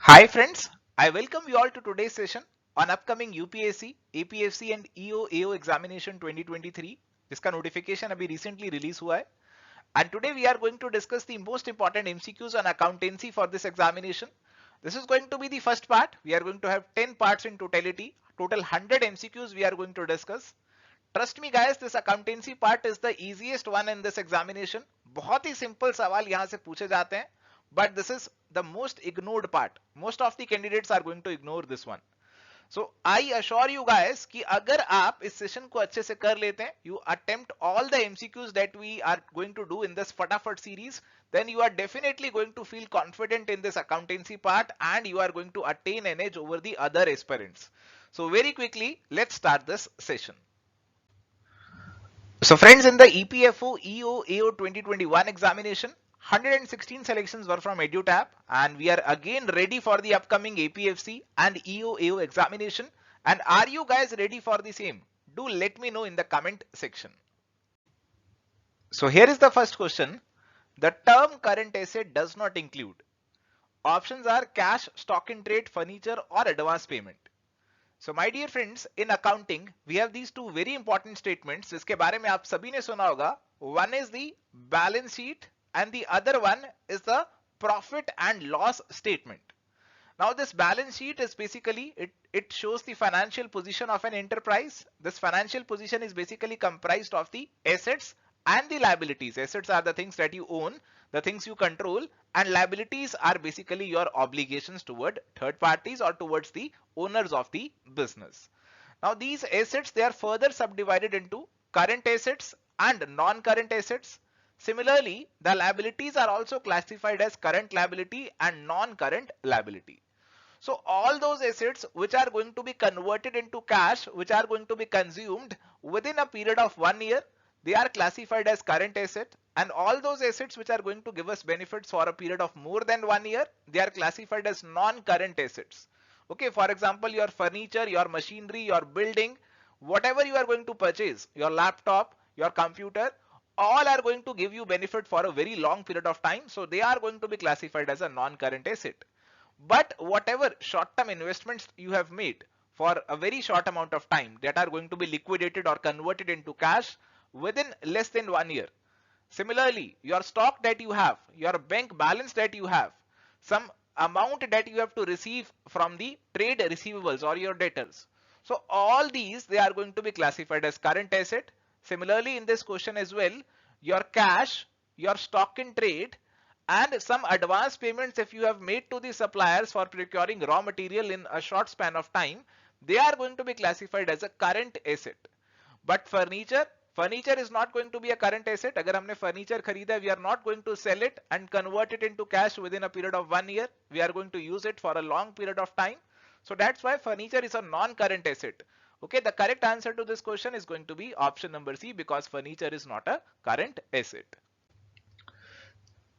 Hi friends, I welcome you all to today's session on upcoming UPSC EPFC and EO AO examination 2023 जिसका notification अभी recently release हुआ है. And today we are going to discuss the most important MCQs on accountancy for this examination. This is going to be the first part. We are going to have 10 parts in totality. Total 100 MCQs we are going to discuss. Trust me guys, this accountancy part is the easiest one in this examination. बहुत ही simple सवाल यहाँ से पूछे जाते हैं. But this is the most ignored part. Most of the candidates are going to ignore this one. So I assure you guys कि अगर आप इस सेशन को अच्छे से कर लेते हैं, you attempt all the MCQs that we are going to do in this फटाफट series, then you are definitely going to feel confident in this accountancy part and you are going to attain an edge over the other aspirants. So very quickly, let's start this session. So friends, in the EPFO EO AO 2021 examination, 116 selections were from EduTap and we are again ready for the upcoming APFC and EO AO examination. And are you guys ready for the same? Do let me know in the comment section. So here is the first question. The term current asset does not include. Options are cash, stock in trade, furniture or advance payment. So my dear friends, in accounting, we have these two very important statements जिसके बारे में आप सभी ने सुना होगा. One is the balance sheet and the other one is the profit and loss statement. Now this balance sheet is basically, it shows the financial position of an enterprise. This financial position is basically comprised of the assets and the liabilities. Assets are the things that you own, the things you control, and liabilities are basically your obligations toward third parties or towards the owners of the business. Now these assets, they are further subdivided into current assets and non-current assets. Similarly, the liabilities are also classified as current liability and non-current liability. So all those assets which are going to be converted into cash, which are going to be consumed within a period of 1 year, they are classified as current asset, and all those assets which are going to give us benefits for a period of more than 1 year, they are classified as non-current assets. Okay, for example, your furniture, your machinery, your building, whatever you are going to purchase, your laptop, your computer, all are going to give you benefit for a very long period of time. So they are going to be classified as a non-current asset. But whatever short-term investments you have made for a very short amount of time that are going to be liquidated or converted into cash within less than 1 year. Similarly, your stock that you have, your bank balance that you have, some amount that you have to receive from the trade receivables or your debtors. So all these, they are going to be classified as current asset. Similarly, in this question as well, your cash, your stock in trade, and some advance payments if you have made to the suppliers for procuring raw material in a short span of time, they are going to be classified as a current asset. But furniture is not going to be a current asset. अगर हमने furniture खरीदा, we are not going to sell it and convert it into cash within a period of 1 year. We are going to use it for a long period of time. So that's why furniture is a non-current asset. Okay, the correct answer to this question is going to be option number C, because furniture is not a current asset.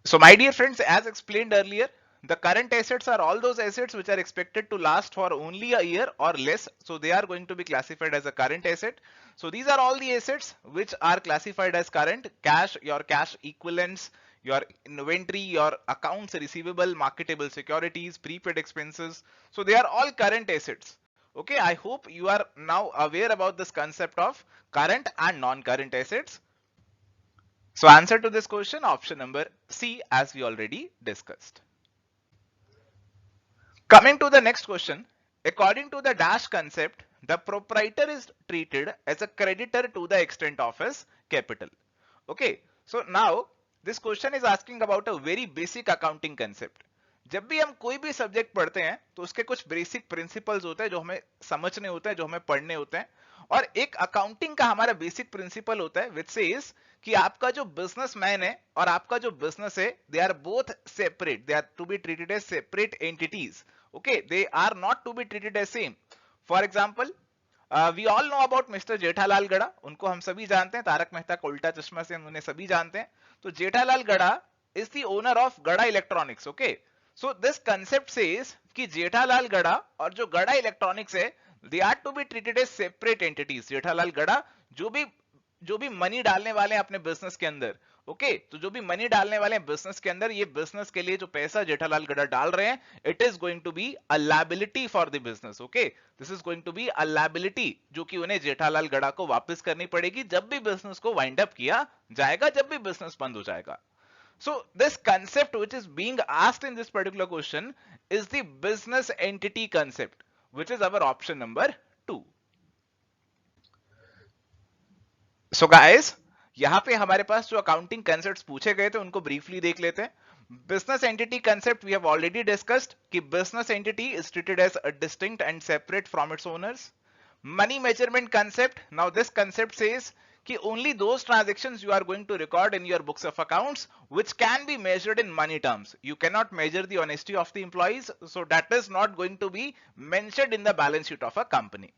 So my dear friends, as explained earlier, the current assets are all those assets which are expected to last for only a year or less. So they are going to be classified as a current asset. So these are all the assets which are classified as current: cash, your cash equivalents, your inventory, your accounts receivable, marketable securities, prepaid expenses. So they are all current assets. Okay, I hope you are now aware about this concept of current and non-current assets. So answer to this question, option number C, as we already discussed. Coming to the next question, according to the dash concept, the proprietor is treated as a creditor to the extent of his capital. Okay, so now this question is asking about a very basic accounting concept. जब भी हम कोई भी subject पढ़ते हैं तो उसके कुछ बेसिक प्रिंसिपल्स होते हैं जो हमें समझने होते हैं, जो हमें पढ़ने होते हैं. और एक अकाउंटिंग का हमारा बेसिक प्रिंसिपल होता है विच सेज कि आपका जो बिजनेसमैन है और आपका जो बिजनेस है, they are both separate, they are to be treated as separate entities. Okay, they are not to be treated as same. For example, we all know about mister Jethalal Gada. उनको हम सभी जानते हैं, तारक मेहता का उल्टा चश्मा से हम उन्हें सभी जानते हैं. तो Jethalal Gada is the owner of Gada electronics. Okay, so this concept says कि जेठालाल गड़ा और जो गड़ा इलेक्ट्रॉनिक्स है, they are to be treated as separate entities. Jethalal Gada जो भी जो भी मनी डालने वाले हैं अपने बिजनेस के अंदर, ओके तो जो भी मनी डालने वाले हैं बिजनेस के अंदर, ये बिजनेस के लिए जो पैसा जेठालाल गड़ा डाल रहे हैं, it is going to be a liability for the business, okay this is going to be a liability, जो कि उन्हें जेठालाल गड़ा को वापस करनी पड़ेगी जब भी बिजनेस को वाइंड अप किया जाएगा, जब भी बिजनेस बंद हो जाएगा. So this concept which is being asked in this particular question is the business entity concept, which is our option number 2. So guys, यहां पे हमारे पास जो अकाउंटिंग कंसेप्ट्स पूछे गए थे उनको ब्रीफली देख लेते हैं. Business entity concept we have already discussed कि business entity is treated as a distinct and separate from its owners. Money measurement concept, now this concept says कि only those transactions you are going to record in your books of accounts which can be measured in money terms. You cannot measure the honesty of the employees, so that is not going to be mentioned in the balance sheet of a company.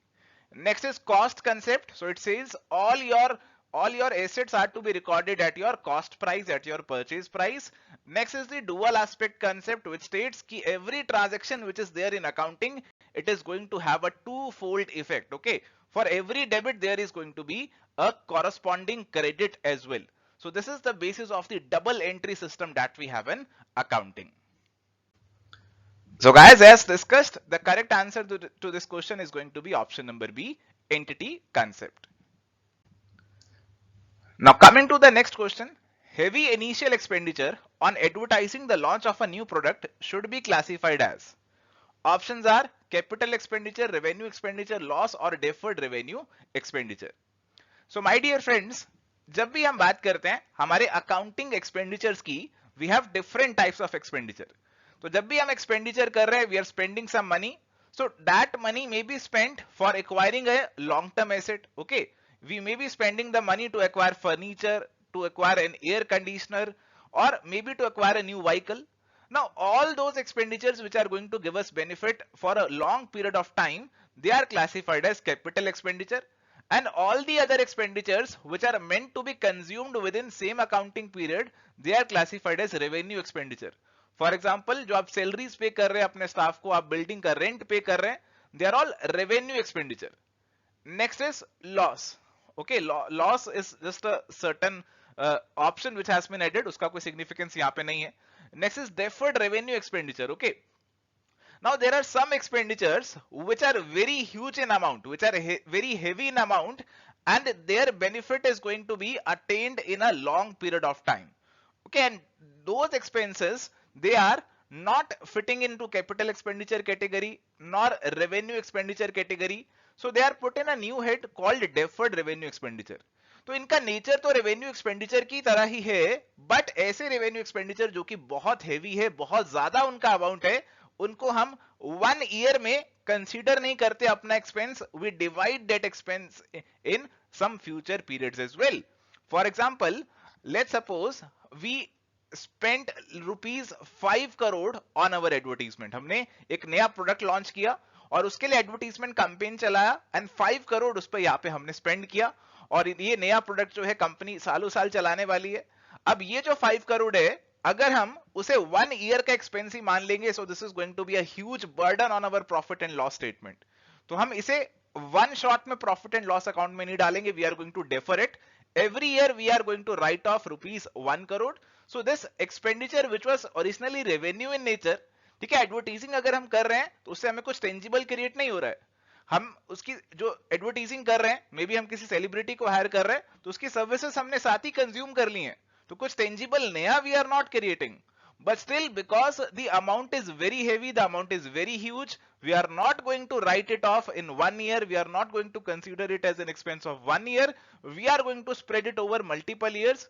Next is cost concept. So it says all your assets are to be recorded at your cost price, at your purchase price. Next is the dual aspect concept, which states कि every transaction which is there in accounting, it is going to have a twofold effect. Okay, for every debit there is going to be a corresponding credit as well. So this is the basis of the double entry system that we have in accounting. So guys, as discussed, the correct answer to this question is going to be option number B, entity concept. Now coming to the next question, heavy initial expenditure on advertising the launch of a new product should be classified as. Options are capital expenditure, revenue expenditure, loss or deferred revenue expenditure. So my dear friends, जब भी हम बात करते हैं हमारे accounting expenditures की, we have different types of expenditure. तो जब भी हम expenditure कर रहे हैं, we are spending some money. So that money may be spent for acquiring a long-term asset. Okay, we may be spending the money to acquire furniture, to acquire an air conditioner, or maybe to acquire a new vehicle. Now all those expenditures which are going to give us benefit for a long period of time, they are classified as capital expenditure, and all the other expenditures which are meant to be consumed within same accounting period, they are classified as revenue expenditure. For example, जो आप salaries पे कर रहे हैं अपने staff को, आप building का rent पे कर रहे हैं, they are all revenue expenditure. Next is loss. Okay, loss is just a certain option which has been added, उसका कोई significance यहाँ पे नहीं है. Next is deferred revenue expenditure. Okay, now there are some expenditures which are very huge in amount, which are very heavy in amount, and their benefit is going to be attained in a long period of time. Okay, and those expenses, they are not fitting into capital expenditure category nor revenue expenditure category, so they are put in a new head called deferred revenue expenditure. तो इनका nature तो revenue expenditure की तरह ही है, but ऐसे revenue expenditure जो कि बहुत हेवी है, बहुत ज्यादा उनका अमाउंट है, उनको हम 1 ईयर में कंसीडर नहीं करते अपना expense. We divide that expense in some future periods as well. For example, let's suppose we spent ₹5 crore on our advertisement. हमने एक नया प्रोडक्ट लॉन्च किया और उसके लिए एडवर्टीजमेंट कैंपेन चलाया, एंड 5 करोड़ उस पर यहाँ पे हमने स्पेंड किया, और ये नया प्रोडक्ट जो है कंपनी सालों साल चलाने वाली है. अब ये जो 5 करोड़ है, अगर हम उसे 1 ईयर का एक्सपेंस ही मान लेंगे, so this is going to be a huge burden on our profit and loss statement. तो हम इसे वन शॉट में प्रॉफिट एंड लॉस अकाउंट में नहीं डालेंगे. We are going to defer it. Every year we are going to write off ₹1 crore. So this expenditure which was originally revenue in nature, ठीक है, advertising अगर हम कर रहे हैं तो उससे हमें कुछ टेंजिबल क्रिएट नहीं हो रहा है. हम उसकी जो एडवर्टीजिंग कर रहे हैं, मे बी हम किसी सेलिब्रिटी को हायर कर रहे हैं, तो उसकी सर्विसेज हमने साथ ही कंज्यूम कर ली हैं, तो कुछ टेंजिबल नया we are not creating. But still, because the amount is very heavy, the amount is very huge, we are not going to write it off in 1 year. We are not going to consider it as an expense of 1 year. We are going to spread it over multiple years.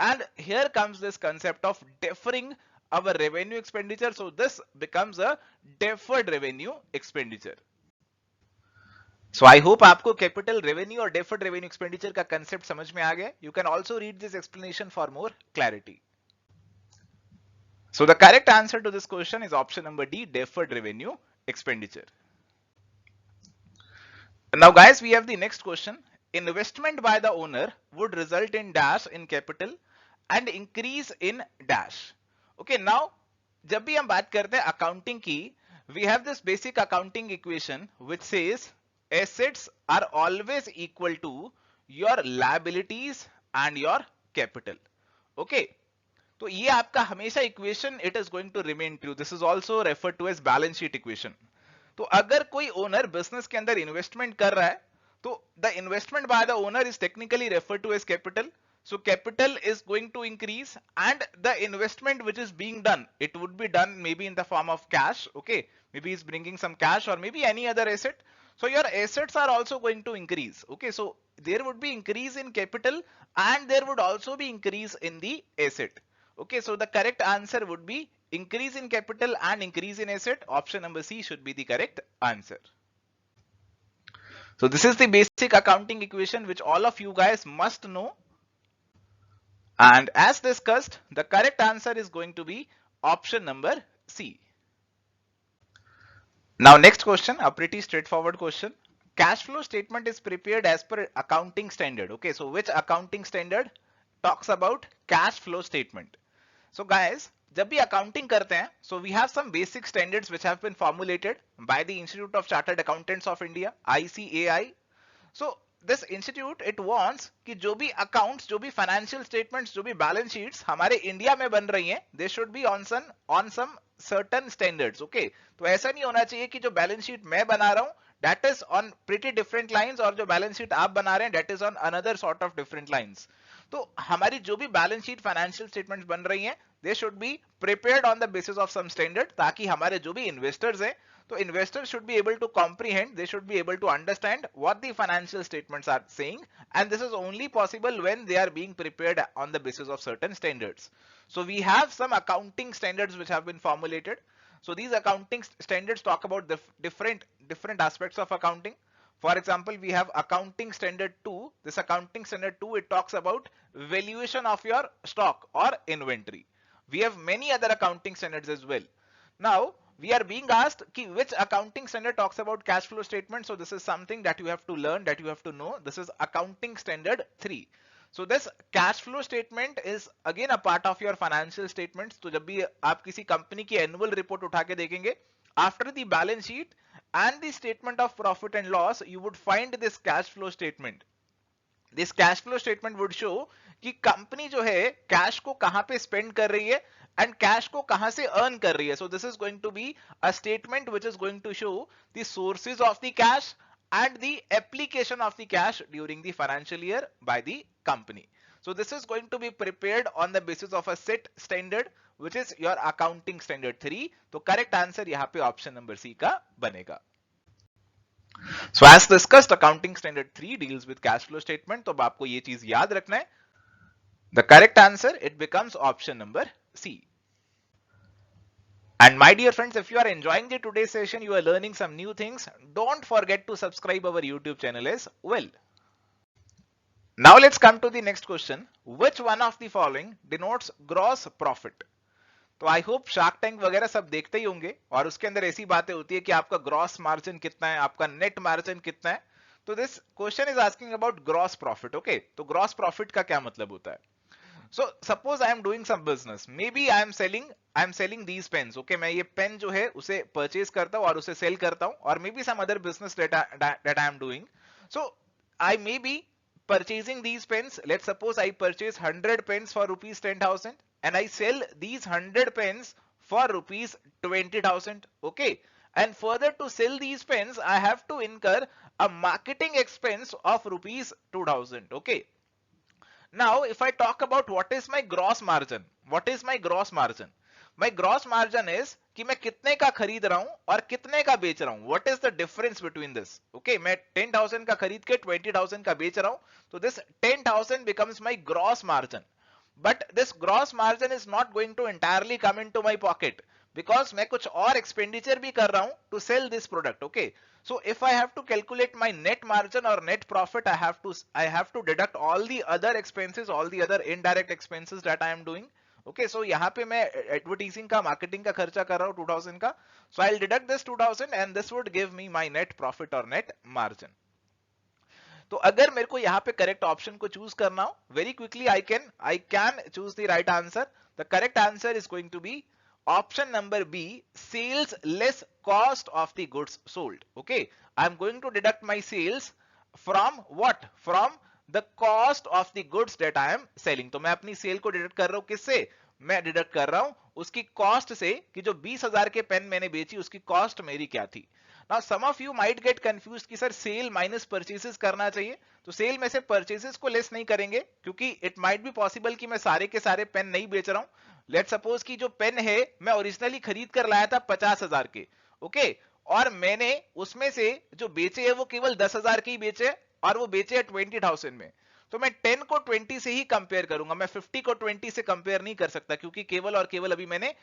And here comes this concept of deferring our revenue expenditure. So this becomes a deferred revenue expenditure. So I hope आपको capital revenue और deferred revenue expenditure का concept समझ में आ गया. You can also read this explanation for more clarity. So the correct answer to this question is option number D, deferred revenue expenditure. Now guys, we have the next question. Investment by the owner would result in dash in capital and increase in dash. Okay, now जब भी हम बात करते हैं accounting की, we have this basic accounting equation which says assets are always equal to your liabilities and your capital. Okay, तो ये आपका हमेशा equation it is going to remain true. This is also referred to as balance sheet equation. तो अगर कोई owner business के अंदर investment कर रहा है तो the investment by the owner is technically referred to as capital. So capital is going to increase and the investment which is being done, it would be done maybe in the form of cash. Okay, maybe he's bringing some cash or maybe any other asset. So your assets are also going to increase. Okay, so there would be increase in capital and there would also be increase in the asset. Okay, so the correct answer would be increase in capital and increase in asset. Option number C should be the correct answer. So this is the basic accounting equation which all of you guys must know. And as discussed, the correct answer is going to be option number C. Now next question, a pretty straightforward question. Cash flow statement is prepared as per accounting standard. Okay, so which accounting standard talks about cash flow statement? So guys, जब भी accounting करते हैं, so we have some basic standards which have been formulated by the Institute of Chartered Accountants of India, ICAI. So this institute it wants कि जो भी accounts, जो भी financial statements, जो भी बैलेंस शीट्स हमारे इंडिया में बन रही हैं, they should be on some certain standards. Okay, तो ऐसा नहीं होना चाहिए कि जो बैलेंस शीट मैं बना रहा हूं that is on pretty different lines और जो बैलेंस शीट आप बना रहे हैं that is on another sort of different lines. तो हमारी जो भी बैलेंस शीट फाइनेंशियल स्टेटमेंट्स बन रही हैं they should be prepared on the basis of some standard, ताकि हमारे जो भी इन्वेस्टर्स हैं तो investors should be able to comprehend, they should be able to understand what the financial statements are saying, and this is only possible when they are being prepared on the basis of certain standards. So we have some accounting standards which have been formulated. So these accounting standards talk about the different aspects of accounting. For example, we have accounting standard 2. This accounting standard 2, it talks about valuation of your stock or inventory. We have many other accounting standards as well. Now we are being asked ki which accounting standard talks about cash flow statement. So this is something that you have to learn, that you have to know. This is accounting standard 3. So this cash flow statement is again a part of your financial statements. तो जब भी आप किसी company की annual report उठा के देखेंगे, after the balance sheet and the statement of profit and loss, you would find this cash flow statement. This cash flow statement would show कि कंपनी जो है कैश को कहां पे स्पेंड कर रही है एंड कैश को कहां से अर्न कर रही है. So this is going to be a statement which is going to show the sources of the cash and the application of the cash during the financial year by the company. So this is going to be prepared on the basis of a set standard which is your accounting standard 3. तो correct answer यहाँ पे option number C का बनेगा. So as discussed, accounting standard 3 deals with cash flow statement. तो अब आपको ये चीज याद रखना है. The correct answer, it becomes option number C. And my dear friends, if you are enjoying the today's session, you are learning some new things, don't forget to subscribe our YouTube channel as well. Now let's come to the next question. Which one of the following denotes gross profit? तो I hope shark tank वगैरह सब देखते ही होंगे और उसके अंदर ऐसी बातें होती है कि आपका ग्रॉस मार्जिन कितना है, आपका नेट मार्जिन कितना है. तो this question is asking about gross profit. Okay, तो ग्रॉस प्रॉफिट का क्या मतलब होता है? So suppose I am doing some business. Maybe I am selling these pens. Okay, मैं ये पेन जो है उसे परचेज करता हूँ और उसे सेल करता हूँ, और maybe some other business that I am doing. So I may be purchasing these pens. Let's suppose I purchase 100 pens for rupees 10,000 and I sell these 100 pens for rupees 20,000. Okay, and further to sell these pens I have to incur a marketing expense of rupees 2,000. Okay. Now, if I talk about what is my gross margin, what is my gross margin? My gross margin is कि मैं कितने का खरीद रहा हूं और कितने का बेच रहा हूं. What is the difference between this? Okay, मैं 10,000 का खरीद के 20,000 का बेच रहा हूं, तो this 10,000 becomes my gross margin. But this gross margin is not going to entirely come into my pocket because मैं कुछ और expenditure भी कर रहा हूं to sell this product. Okay. So if I have to calculate my net margin or net profit, I have to deduct all the other expenses, all the other indirect expenses that I am doing. Okay, so यहाँ पे मैं advertising का, marketing का खर्चा कर रहा हूँ 2,000 का. So I'll deduct this 2,000 and this would give me my net profit or net margin. तो अगर मेरे को यहाँ पे correct option को choose करना हो, very quickly I can choose the right answer. The correct answer is going to be option number B, sales less cost of the goods sold. Okay, I'm going to deduct my sales from what? From the cost of the goods that I am selling. तो मैं अपनी cell को deduct कर रहा हूं किससे? मैं deduct कर रहा हूं उसकी कॉस्ट से कि जो 20,000 के पेन मैंने बेची उसकी कॉस्ट मेरी क्या थी। Now some of you might get confused कि सर सेल माइनस परचेसेस करना चाहिए। तो सेल में से परचेसेस को लेस नहीं करेंगे क्योंकि इट माइट बी पॉसिबल कि मैं सारे के सारे पेन नहीं बेच रहा हूं। लेट्स सपोज कि जो पेन है मैं ओरिजिनली खरीद कर लाया था 50,000 के, ओके, और मैंने उसमें से जो बेचे हैं वो केवल 10,000 के ही बेचे और वो बेचे हैं 20,000 में। तो मैं 10 को 20 से ही कंपेयर करूंगा, मैं 50 को 20 से कंपेयर नहीं कर सकता क्योंकि केवल और केवल अभी मैंने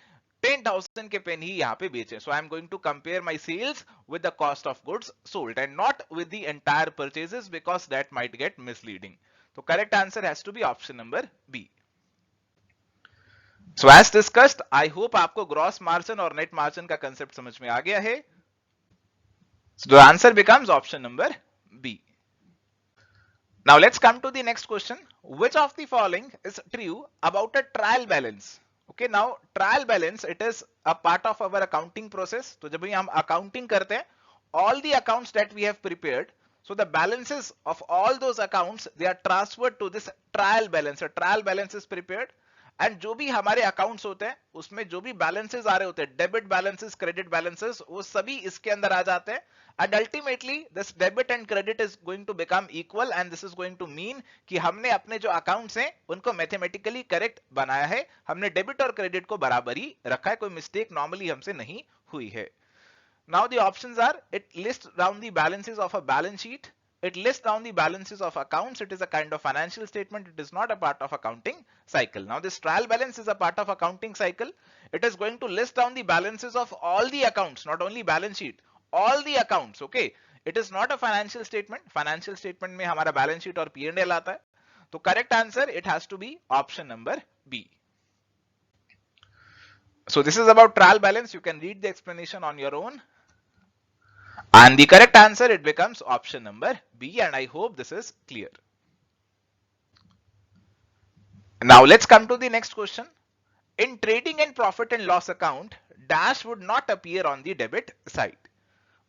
10,000 के पेन ही यहां पे बेचे। So I am going to compare my sales with the cost of goods sold and not with the entire purchases because that might get misleading. तो correct answer has to be option number B. So as discussed, I hope आपको gross margin और net margin का concept समझ में आ गया है। So the answer becomes option number B. Now let's come to the next question. Which of the following is true about a trial balance? Okay, now trial balance, it is a part of our accounting process. तो जब भी हम accounting करते हैं, all the accounts that we have prepared, so the balances of all those accounts, they are transferred to this trial balance. A trial balance is prepared. And जो भी हमारे accounts होते हैं उसमें जो भी बैलेंसेस आ रहे होते हैं, डेबिट बैलेंसेस, क्रेडिट बैलेंसेस, वो सभी इसके अंदर आ जाते हैं। And ultimately this debit and credit is going to become equal and this is going to mean कि हमने अपने जो अकाउंट्स हैं उनको मैथमेटिकली करेक्ट बनाया है, हमने डेबिट और क्रेडिट को बराबर ही रखा है, कोई मिस्टेक नॉर्मली हमसे नहीं हुई है। Now the options are, it list down the balances of a balance sheet, it lists down the balances of accounts, it is a kind of financial statement, it is not a part of accounting cycle. Now this trial balance is a part of accounting cycle. It is going to list down the balances of all the accounts, not only balance sheet, all the accounts, okay. It is not a financial statement. Financial statement में हमारा balance sheet और P&L आता है। तो correct answer, it has to be option number B. So this is about trial balance. You can read the explanation on your own. And the correct answer, it becomes option number B, and I hope this is clear. Now let's come to the next question. In trading and profit and loss account, dash would not appear on the debit side.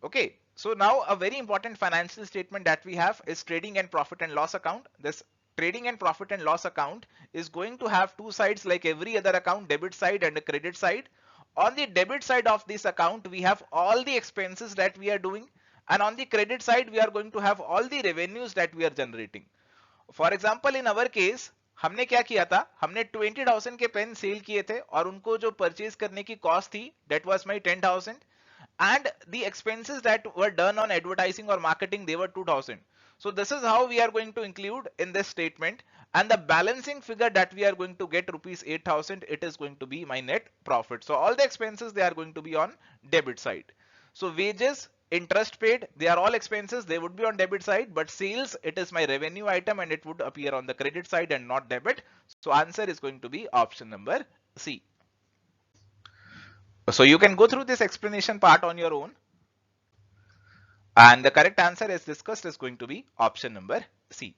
Okay, so now a very important financial statement that we have is trading and profit and loss account. This trading and profit and loss account is going to have two sides like every other account, debit side and a credit side. On the debit side of this account, we have all the expenses that we are doing, and on the credit side, we are going to have all the revenues that we are generating. For example, in our case, हमने क्या किया था, हमने 20,000 के pen cell किए थे और उनको जो परचेज करने की कॉस्ट थी, that was my 10,000, and the expenses that were done on advertising or marketing, they were 2,000. So this is how we are going to include in this statement, and the balancing figure that we are going to get rupees 8,000, it is going to be my net profit. So all the expenses, they are going to be on debit side. So wages, interest paid, they are all expenses, they would be on debit side, but sales, it is my revenue item and it would appear on the credit side and not debit. So answer is going to be option number C. So you can go through this explanation part on your own. And the correct answer as discussed is going to be option number C.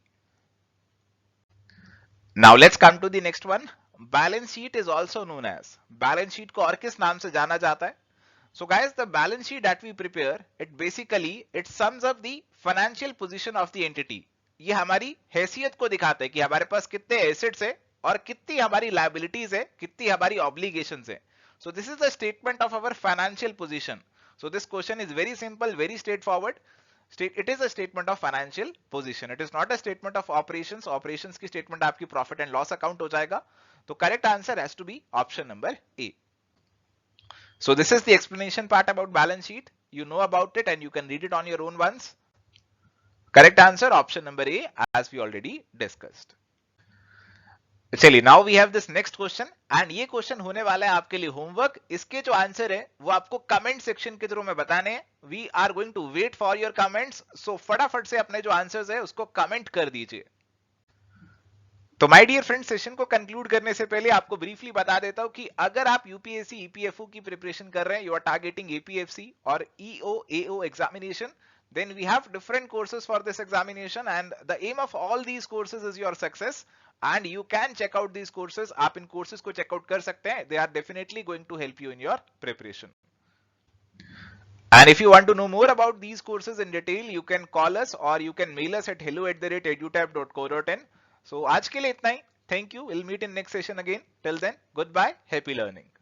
Now let's come to the next one. Balance sheet is also known as, balance sheet को और किस नाम से जाना जाता है? So guys, the balance sheet that we prepare, it basically, it sums up the financial position of the entity. ये हमारी हैसियत को दिखाता है कि हमारे पास कितने assets है और कितनी हमारी liabilities है, कितनी हमारी obligations है. So this is the statement of our financial position. So this question is very simple, very straightforward. It is a statement of financial position. It is not a statement of operations. Operations की statement आपकी profit and loss account हो जाएगा. तो correct answer has to be option number A. So this is the explanation part about balance sheet. You know about it and you can read it on your own once. Correct answer option number A, as we already discussed. चलिए, now we have this next question and ये question होने वाला है आपके लिए homework. इसके जो answer है वो आपको कमेंट सेक्शन के थ्रू में बताने हैं। We are going to wait for your comments, so फटाफट से अपने जो आंसर्स है उसको कमेंट कर दीजिए। तो माय डियर फ्रेंड्स, सेशन को कंक्लूड करने से पहले आपको ब्रीफली बता देता हूं कि अगर आप यूपीएससी ईपीएफओ की प्रिपरेशन कर रहे हैं, यू आर टारगेटिंग एपीएफसी और EO AO examination, then we have different courses for this examination and the aim of all these courses is your success and you can check out these courses. आप इन courses को check out कर सकते हैं. They are definitely going to help you in your preparation. And if you want to know more about these courses in detail, you can call us or you can mail us at hello@edutab.co.in. So आज के लिए इतना ही. Thank you. We'll meet in next session again. Till then, goodbye. Happy learning.